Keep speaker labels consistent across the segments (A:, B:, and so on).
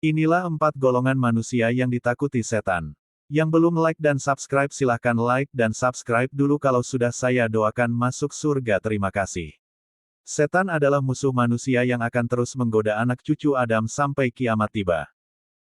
A: Inilah 4 golongan manusia yang ditakuti setan. Yang belum like dan subscribe silahkan like dan subscribe dulu kalau sudah saya doakan masuk surga terima kasih. Setan adalah musuh manusia yang akan terus menggoda anak cucu Adam sampai kiamat tiba.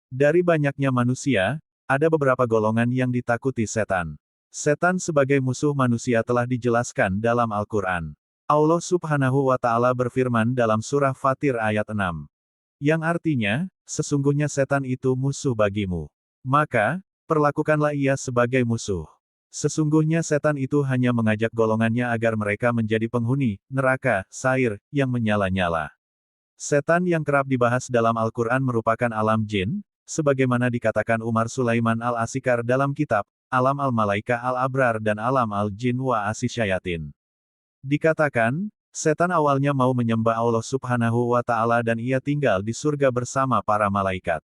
A: Dari banyaknya manusia, ada beberapa golongan yang ditakuti setan. Setan sebagai musuh manusia telah dijelaskan dalam Al-Quran. Allah Subhanahu wa Ta'ala berfirman dalam surah Fatir ayat 6. Yang artinya, sesungguhnya setan itu musuh bagimu. Maka, perlakukanlah ia sebagai musuh. Sesungguhnya setan itu hanya mengajak golongannya agar mereka menjadi penghuni neraka, sair, yang menyala-nyala. Setan yang kerap dibahas dalam Al-Quran merupakan alam jin, sebagaimana dikatakan Umar Sulaiman al-Asikar dalam kitab, Alam al-Malaika al-Abrar dan Alam al-Jin wa Asisyayatin. Dikatakan, setan awalnya mau menyembah Allah Subhanahu wa Ta'ala dan ia tinggal di surga bersama para malaikat.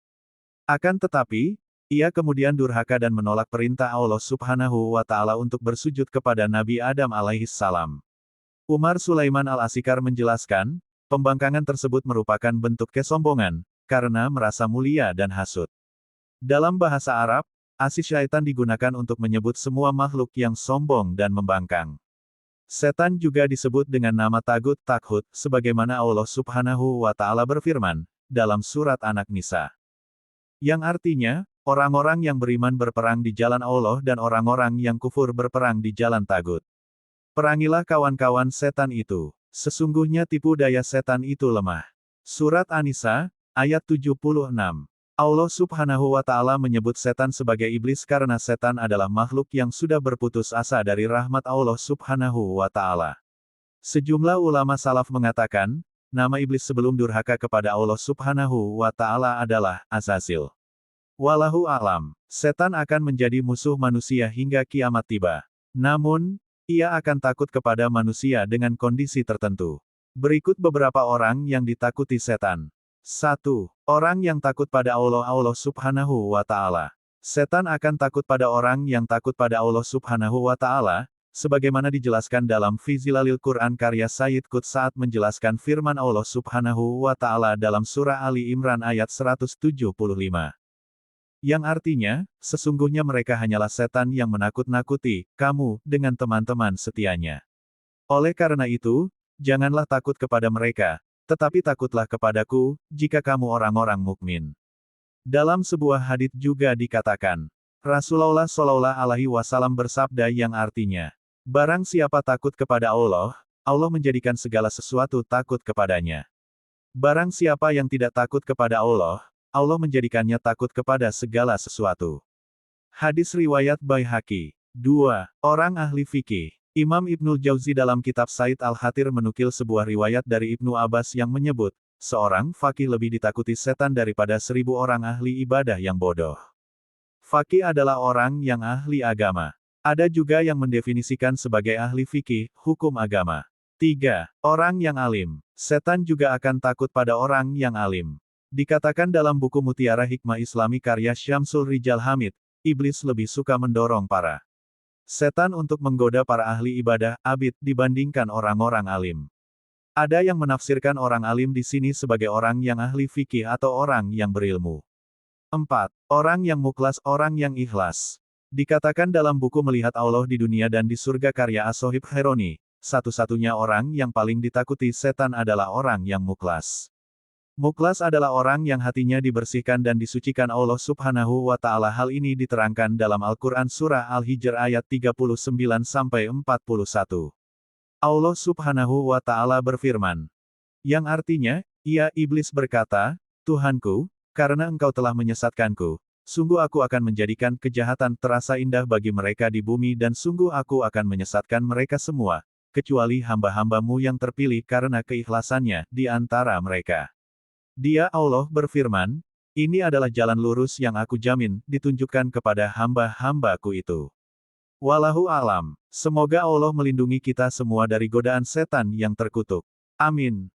A: Akan tetapi, ia kemudian durhaka dan menolak perintah Allah Subhanahu wa Ta'ala untuk bersujud kepada Nabi Adam alaihissalam. Umar Sulaiman al-Asikar menjelaskan, pembangkangan tersebut merupakan bentuk kesombongan, karena merasa mulia dan hasut. Dalam bahasa Arab, Asisyaitan digunakan untuk menyebut semua makhluk yang sombong dan membangkang. Setan juga disebut dengan nama Tagut Takhut, sebagaimana Allah Subhanahu wa Ta'ala berfirman, dalam surat An-Nisa. Yang artinya, orang-orang yang beriman berperang di jalan Allah dan orang-orang yang kufur berperang di jalan Tagut. Perangilah kawan-kawan setan itu. Sesungguhnya tipu daya setan itu lemah. Surat An-Nisa, ayat 76. Allah Subhanahu wa Ta'ala menyebut setan sebagai iblis karena setan adalah makhluk yang sudah berputus asa dari rahmat Allah Subhanahu wa Ta'ala. Sejumlah ulama salaf mengatakan, nama iblis sebelum durhaka kepada Allah Subhanahu wa Ta'ala adalah Azazil. Wallahu a'lam, setan akan menjadi musuh manusia hingga kiamat tiba. Namun, ia akan takut kepada manusia dengan kondisi tertentu. Berikut beberapa orang yang ditakuti setan. 1. Orang yang takut pada Allah Subhanahu wa Ta'ala. Setan akan takut pada orang yang takut pada Allah Subhanahu wa Ta'ala, sebagaimana dijelaskan dalam Fi Zilalil Quran karya Sayyid Qutb saat menjelaskan firman Allah Subhanahu wa Ta'ala dalam surah Ali Imran ayat 175. Yang artinya, sesungguhnya mereka hanyalah setan yang menakut-nakuti kamu dengan teman-teman setianya. Oleh karena itu, janganlah takut kepada mereka, tetapi takutlah kepadaku, jika kamu orang-orang mukmin. Dalam sebuah hadits juga dikatakan, Rasulullah Shallallahu Alaihi Wasallam bersabda yang artinya, barang siapa takut kepada Allah, Allah menjadikan segala sesuatu takut kepadanya. Barang siapa yang tidak takut kepada Allah, Allah menjadikannya takut kepada segala sesuatu. Hadis riwayat Baihaqi. 2. Orang ahli fikih. Imam Ibnul Jauzi dalam kitab Said Al-Khatir menukil sebuah riwayat dari Ibnu Abbas yang menyebut, seorang faqih lebih ditakuti setan daripada 1000 orang ahli ibadah yang bodoh. Faqih adalah orang yang ahli agama. Ada juga yang mendefinisikan sebagai ahli fikih, hukum agama. 3. Orang yang alim. Setan juga akan takut pada orang yang alim. Dikatakan dalam buku Mutiara Hikmah Islami karya Syamsul Rijal Hamid, iblis lebih suka mendorong para setan untuk menggoda para ahli ibadah, abid, dibandingkan orang-orang alim. Ada yang menafsirkan orang alim di sini sebagai orang yang ahli fikih atau orang yang berilmu. 4. Orang yang mukhlas, orang yang ikhlas. Dikatakan dalam buku Melihat Allah di Dunia dan di Surga karya As-Sohib Khaironi, satu-satunya orang yang paling ditakuti setan adalah orang yang mukhlas. Mukhlas adalah orang yang hatinya dibersihkan dan disucikan Allah Subhanahu wa Ta'ala. Hal ini diterangkan dalam Al-Quran Surah Al-Hijr ayat 39-41. Allah Subhanahu wa Ta'ala berfirman, yang artinya, ia iblis berkata, Tuhanku, karena engkau telah menyesatkanku, sungguh aku akan menjadikan kejahatan terasa indah bagi mereka di bumi dan sungguh aku akan menyesatkan mereka semua, kecuali hamba-hambamu yang terpilih karena keikhlasannya di antara mereka. Dia Allah berfirman, ini adalah jalan lurus yang aku jamin, ditunjukkan kepada hamba-hambaku itu. Wallahu alam. Semoga Allah melindungi kita semua dari godaan setan yang terkutuk. Amin.